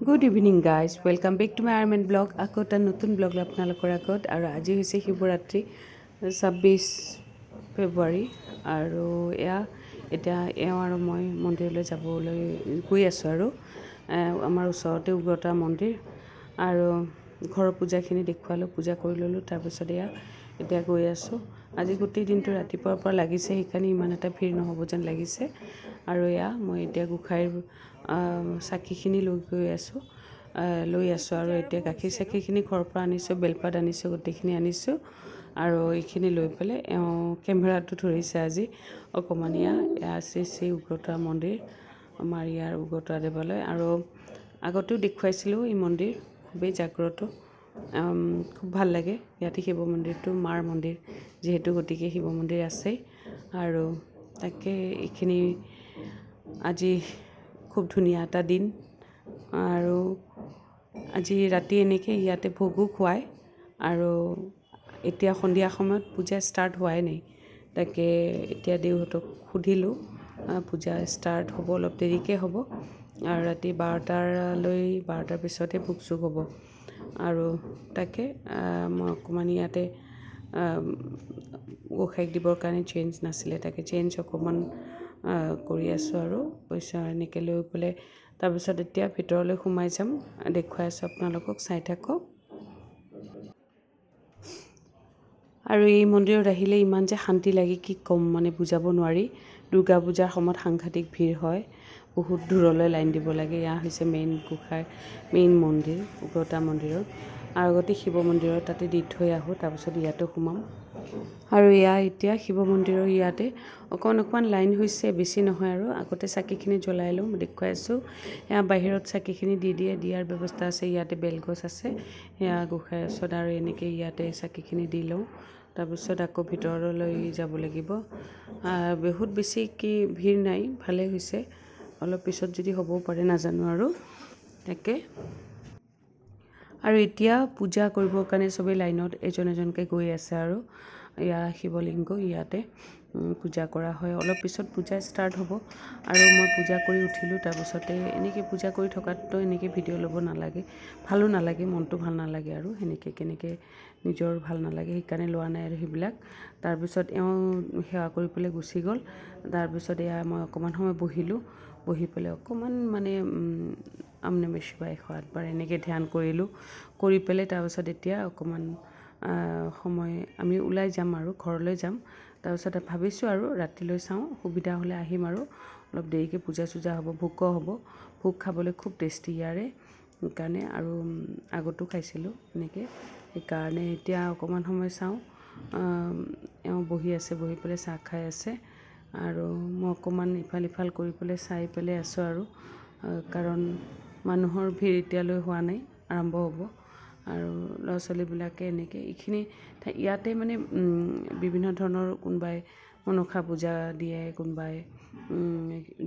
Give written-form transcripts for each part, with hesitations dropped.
Good evening guys, welcome back to my আৰ্মেন blog. আকৌ এটা নতুন ব্লগ আপোনালোকৰ আগত। আৰু আজি হৈছে শিৱৰাত্ৰি 26 ফেব্ৰুৱাৰী। আৰু এতিয়া এওঁ আৰু মই মন্দিৰলৈ যাবলৈ গৈ আছোঁ। আৰু আমাৰ ওচৰতে উগ্ৰতাৰা মন্দিৰ, আৰু ঘৰৰ পূজাখিনি দেখুৱালোঁ, পূজা কৰি ল'লোঁ। তাৰপিছত এতিয়া গৈ আছোঁ। আজি গোটেই দিনটো ৰাতিপুৱাৰ পৰা লাগিছে, সেইকাৰণে ইমান এটা ভিৰ নহ'ব যেন লাগিছে। আৰু মই এতিয়া গোঁসাইৰ চাকিখিনি লৈ আছোঁ। আৰু এতিয়া গাখীৰ চাকিখিনি ঘৰৰ পৰা আনিছোঁ, বেলপাত আনিছোঁ, গোটেইখিনি আনিছোঁ। আৰু এইখিনি লৈ পেলাই কেমেৰাটো ধৰিছে আজি অকণমান। শ্ৰী উগ্ৰতাৰা মন্দিৰ, আমাৰ ইয়াৰ উগ্ৰতাৰা দেৱালয়। আৰু আগতেও দেখুৱাইছিলোঁ এই মন্দিৰ, খুবেই জাগ্ৰত, খুব ভাল লাগে। ইয়াতে শিৱ মন্দিৰটো মাৰ মন্দিৰ যিহেতু, গতিকে শিৱ মন্দিৰ আছেই। আৰু তাকে এইখিনি আজি খুব ধুনীয়া এটা দিন। আৰু আজি ৰাতি এনেকৈ ইয়াতে ভোগো খুৱায়। আৰু এতিয়া সন্ধিয়া সময়ত পূজা ষ্টাৰ্ট হোৱাই নাই। তাকে এতিয়া দেউহঁতক সুধিলোঁ, পূজা ষ্টাৰ্ট হ'ব, অলপ দেৰিকৈ হ'ব। আৰু ৰাতি 12টাৰ পিছতহে ভোগ চোগ হ'ব। আৰু তাকে মই অকণমান ইয়াতে গোঁসাইক দিবৰ কাৰণে চেঞ্জ নাছিলে, তাকে চেঞ্জ অকণমান কৰি আছোঁ। আৰু পইচা এনেকৈ লৈ পেলাই তাৰপিছত এতিয়া ভিতৰলৈ সোমাই যাম, দেখুৱাই আছোঁ আপোনালোকক, চাই থাকক। আৰু এই মন্দিৰত আহিলে ইমান যে শান্তি লাগে কি ক'ম, মানে বুজাব নোৱাৰি। দুৰ্গা পূজাৰ সময়ত সাংঘাতিক ভিৰ হয়, বহুত দূৰলৈ লাইন দিব লাগে। এয়া হৈছে মেইন মন্দিৰ, উগ্ৰতাৰা মন্দিৰৰ। আৰু আগতে শিৱ মন্দিৰৰ তাতে দি থৈ আহোঁ, তাৰপিছত ইয়াতো সোমাম। আৰু এতিয়া শিৱ মন্দিৰৰ ইয়াতে অকণমান লাইন হৈছে, বেছি নহয়। আৰু আগতে চাকিখিনি জ্বলাই লওঁ, দেখুৱাই আছোঁ। বাহিৰত চাকিখিনি দিয়াৰ ব্যৱস্থা আছে। ইয়াতে বেলগছ আছে, গোঁসাইৰ ওচৰত। আৰু এনেকৈ ইয়াতে চাকিখিনি দি লওঁ। তাৰপিছত আকৌ ভিতৰলৈ যাব লাগিব। বহুত বেছি ভিৰ নাই, ভালেই হৈছে। অলপ পিছত যদি হ'বও পাৰে, নাজানো। আৰু তাকে আৰু এতিয়া পূজা কৰিবৰ কাৰণে চবেই লাইনত এজন এজনকৈ গৈ আছে। আৰু শিৱলিংগ ইয়াতে পূজা কৰা হয়। অলপ পিছত পূজা ষ্টাৰ্ট হ'ব। আৰু মই পূজা কৰি উঠিলোঁ। তাৰপিছতে এনেকৈ পূজা কৰি থকাততো এনেকৈ ভিডিঅ' ল'ব নালাগে, ভালো নালাগে, মনটো ভাল নালাগে। আৰু কেনেকৈ নিজৰ ভাল নালাগে, সেইকাৰণে লোৱা নাই আৰু সেইবিলাক। তাৰপিছত সেৱা কৰি পেলাই গুচি গ'ল। তাৰপিছত মই অকণমান সময় বহি পেলাই অকণমান মানে নমঃ শিৱায় 108 এনেকৈ ধ্যান কৰিলোঁ। কৰি পেলাই তাৰপিছত এতিয়া অকণমান সময় আমি ওলাই যাম আৰু ঘৰলৈ যাম। তাৰপিছত ভাবিছোঁ আৰু ৰাতিলৈ চাওঁ, সুবিধা হ'লে আহিম। আৰু অলপ দেৰিকৈ পূজা চূজা হ'ব, ভোগো হ'ব। ভোগ খাবলৈ খুব টেষ্টি ইয়াৰে, সেইকাৰণে। আৰু আগতো খাইছিলোঁ এনেকৈ, সেইকাৰণে এতিয়া অকণমান সময় চাওঁ। বহি পেলাই চাহ খাই আছে। আৰু মই অকণমান ইফাল সিফাল কৰি পেলাই চাই পেলাই আছোঁ। আৰু কাৰণ মানুহৰ ভিৰ এতিয়ালৈ হোৱা নাই, আৰম্ভ হ'ব। আৰু ল'ৰা ছোৱালীবিলাকে এনেকৈ এইখিনি ইয়াতে মানে বিভিন্ন ধৰণৰ, কোনোবাই মনসা পূজা দিয়ে, কোনোবাই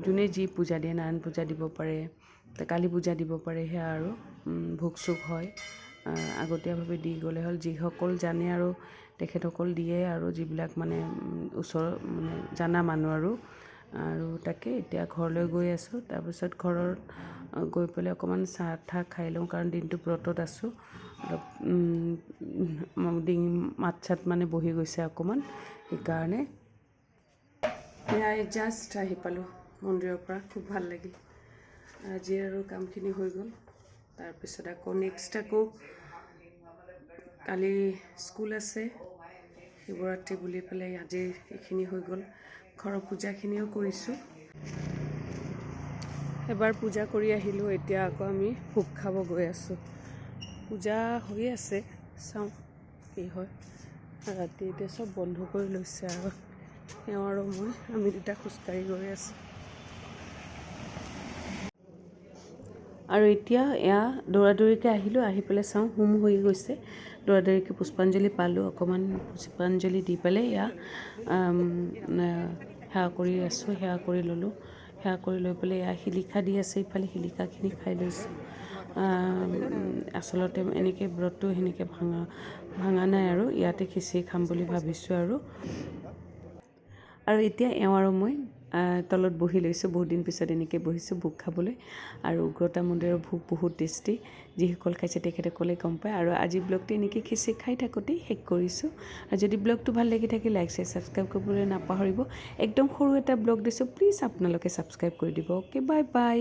যোনে যি পূজা দিয়ে, নাৰায়ণ পূজা দিব পাৰে, কালী পূজা দিব পাৰে। সেয়া আৰু ভোগ চোগ হয়, আগতীয়াভাৱে দি গ'লে হ'ল। যিসকল জানে আৰু তেখেতসকল দিয়ে, আৰু যিবিলাক মানে ওচৰৰ মানে জানা মানুহ। আৰু তাকে এতিয়া ঘৰলৈ গৈ আছোঁ। তাৰপিছত ঘৰত গৈ পেলাই অকণমান চাহ ঠাহ খাই লওঁ, কাৰণ দিনটো ব্ৰতত আছোঁ। অলপ মাত চাত মানে বহি গৈছে অকণমান, সেইকাৰণে। জাষ্ট আহি পালোঁ মন্দিৰৰ পৰা, খুব ভাল লাগিল। আজি আৰু কামখিনি হৈ গ'ল। তাৰপিছত আকৌ নেক্সট কালি স্কুল আছে, শিৱৰাত্ৰি বুলি পেলাই আজি এইখিনি হৈ গ'ল। ঘৰৰ পূজাখিনিও কৰিছোঁ। এবাৰ পূজা কৰি আহিলোঁ, এতিয়া আকৌ আমি ভোগ খাব গৈ আছোঁ। পূজা হৈ আছে, চাওঁ কি হয়। ৰাতি এতিয়া চব বন্ধ কৰি লৈছে। আৰু আমি দুটা খোজকাঢ়ি গৈ আছোঁ। আৰু এতিয়া দৌৰাদৌৰিকৈ আহিলোঁ, আহি পেলাই চাওঁ হোম হৈ গৈছে। দৌৰাদৌৰিকৈ পুষ্পাঞ্জলি পালোঁ, অকণমান পুষ্পাঞ্জলি দি পেলাই সেৱা কৰি আছোঁ। সেৱা কৰি ল'লোঁ, সেৱা কৰি লৈ পেলাই শিলিখা দি আছে, ইফালে শিলিখাখিনি খাই লৈছোঁ। আচলতে এনেকৈ ব্ৰতটো সেনেকৈ ভাঙা নাই। আৰু ইয়াতে খিচিৰি খাম বুলি ভাবিছোঁ। আৰু এতিয়া আৰু মই তলত বহি লৈছোঁ। বহুত দিন পিছত এনেকৈ বহিছোঁ ভোগ খাবলৈ। আৰু উগ্ৰতাৰা মন্দিৰৰ ভোগ বহুত টেষ্টি। যিসকল খাইছে তেখেতসকলে গম পায়। আৰু আজি ব্লগটো এনেকৈ খিচিৰি খাই থাকোঁতেই শেষ কৰিছোঁ। আৰু যদি ব্লগটো ভাল লাগি থাকে লাইক শ্বেয়াৰ ছাবস্ক্ৰাইব কৰিবলৈ নাপাহৰিব। একদম সৰু এটা ব্লগ দিছোঁ, প্লিজ আপোনালোকে ছাবস্ক্ৰাইব কৰি দিব। Okay, bye bye.